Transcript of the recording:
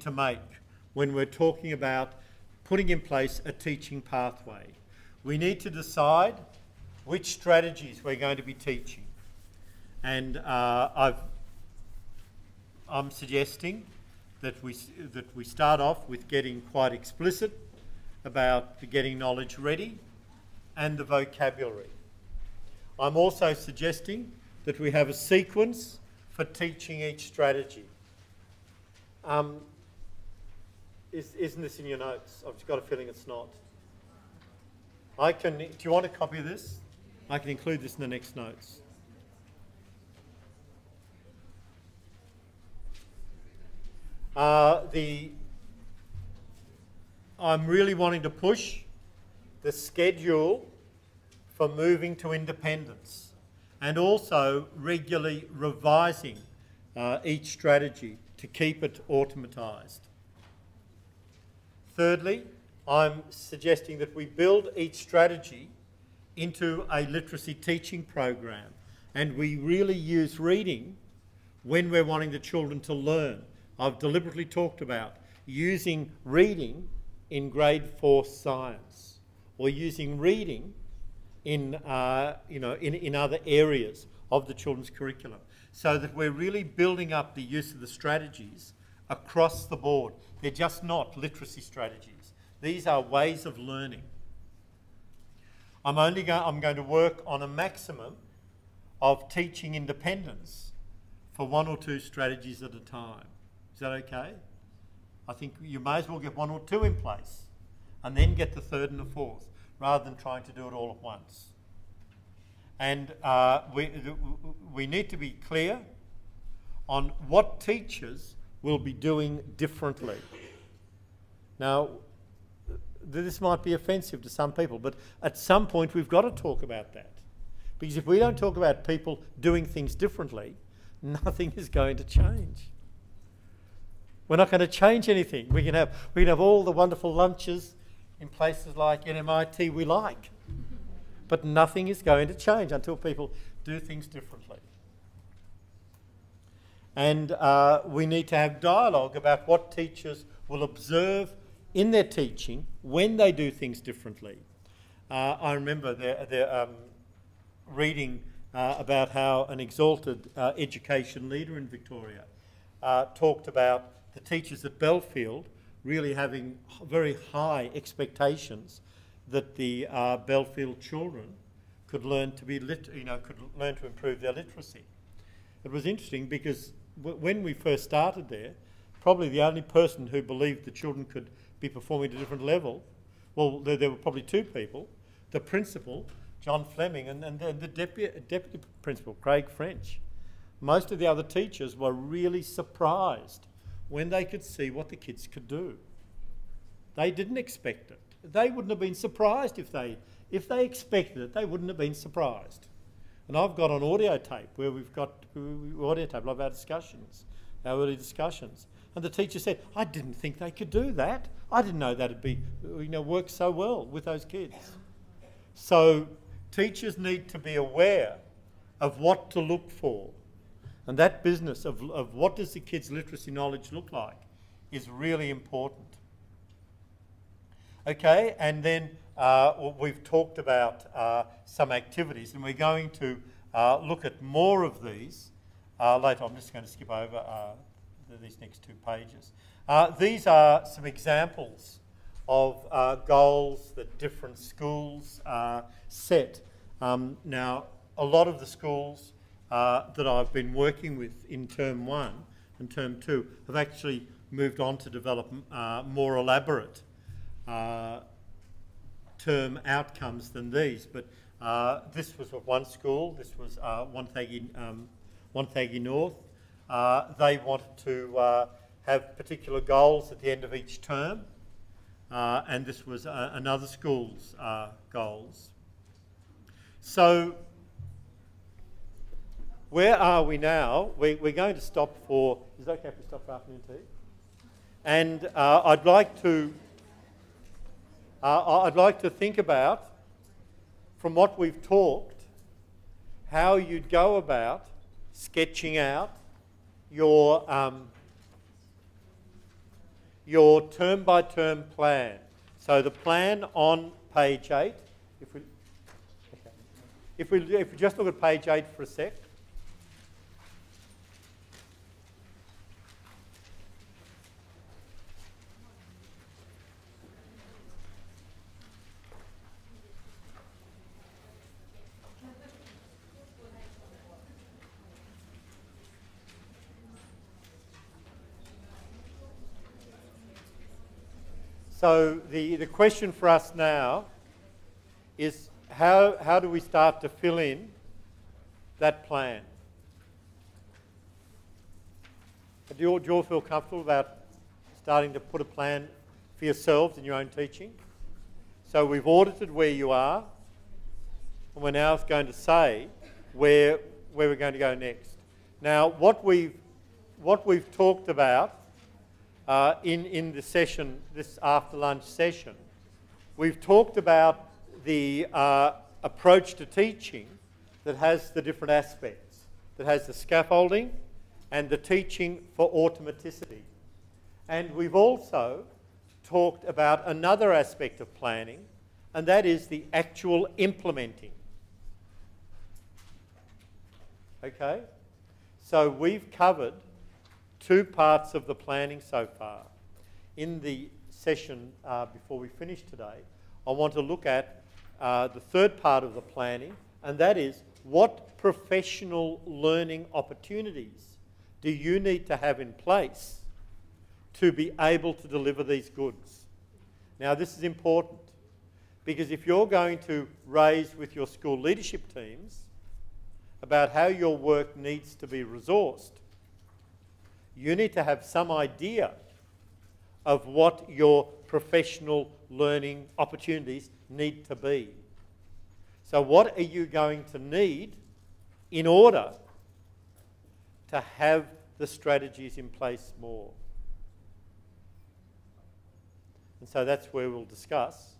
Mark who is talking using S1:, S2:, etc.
S1: to make when we're talking about putting in place a teaching pathway. We need to decide which strategies we're going to be teaching. And I'm suggesting that we start off with getting quite explicit about the getting knowledge ready and the vocabulary. I'm also suggesting that we have a sequence for teaching each strategy. Isn't this in your notes? I've just got a feeling it's not. Do you want a copy of this? I can include this in the next notes. I'm really wanting to push the schedule for moving to independence and also regularly revising each strategy to keep it automatised. Thirdly, I'm suggesting that we build each strategy into a literacy teaching program, and we really use reading when we're wanting the children to learn. I've deliberately talked about using reading in grade 4 science, or using reading in other areas of the children's curriculum, so that we're really building up the use of the strategies across the board. They're just not literacy strategies. These are ways of learning. I'm going to work on a maximum of teaching independence for 1 or 2 strategies at a time. Is that okay? I think you may as well get 1 or 2 in place and then get the 3rd and the 4th, rather than trying to do it all at once. And we need to be clear on what teachers will be doing differently. Now, this might be offensive to some people, but at some point we've got to talk about that. Because if we don't talk about people doing things differently, nothing is going to change. We're not going to change anything. We can have all the wonderful lunches in places like MIT we like, but nothing is going to change until people do things differently. And we need to have dialogue about what teachers will observe in their teaching when they do things differently. I remember reading about how an exalted education leader in Victoria talked about the teachers at Belfield really having very high expectations that the Belfield children could learn to improve their literacy. It was interesting because when we first started there, probably the only person who believed the children could be performing at a different level, well, there were probably 2 people, the principal, John Fleming, and the deputy principal, Craig French. Most of the other teachers were really surprised when they could see what the kids could do. They didn't expect it. They wouldn't have been surprised if they expected it. They wouldn't have been surprised. And I've got an audio tape where we've got audio tape of our discussions, our early discussions. And the teacher said, "I didn't think they could do that. I didn't know that'd be, work so well with those kids." So teachers need to be aware of what to look for. And that business of what does the kids' literacy knowledge look like is really important. Okay, and then we've talked about some activities, and we're going to look at more of these later. I'm just going to skip over these next 2 pages. These are some examples of goals that different schools set. Now, a lot of the schools that I've been working with in Term 1 and Term 2 have actually moved on to develop more elaborate term outcomes than these. But this was at one school. This was Wonthaggi North. They wanted to have particular goals at the end of each term, and this was another school's goals. So where are we now? We're going to stop for, is it okay if we stop for afternoon tea? And I'd like to think about, from what we've talked, how you'd go about sketching out your your term-by-term plan. So the plan on page 8, if we just look at page 8 for a sec. So the question for us now is how do we start to fill in that plan? Do you all feel comfortable about starting to put a plan for yourselves in your own teaching? So we've audited where you are, and we're now going to say where we're going to go next. Now, what we've talked about in the session, this after lunch session, we've talked about the approach to teaching that has the different aspects, that has the scaffolding and the teaching for automaticity. And we've also talked about another aspect of planning, and that is the actual implementing. Okay? So we've covered two parts of the planning so far. In the session before we finish today, I want to look at the third part of the planning, and that is what professional learning opportunities do you need to have in place to be able to deliver these goods? Now, this is important because if you're going to raise with your school leadership teams about how your work needs to be resourced, you need to have some idea of what your professional learning opportunities need to be. So what are you going to need in order to have the strategies in place more? And so that's where we'll discuss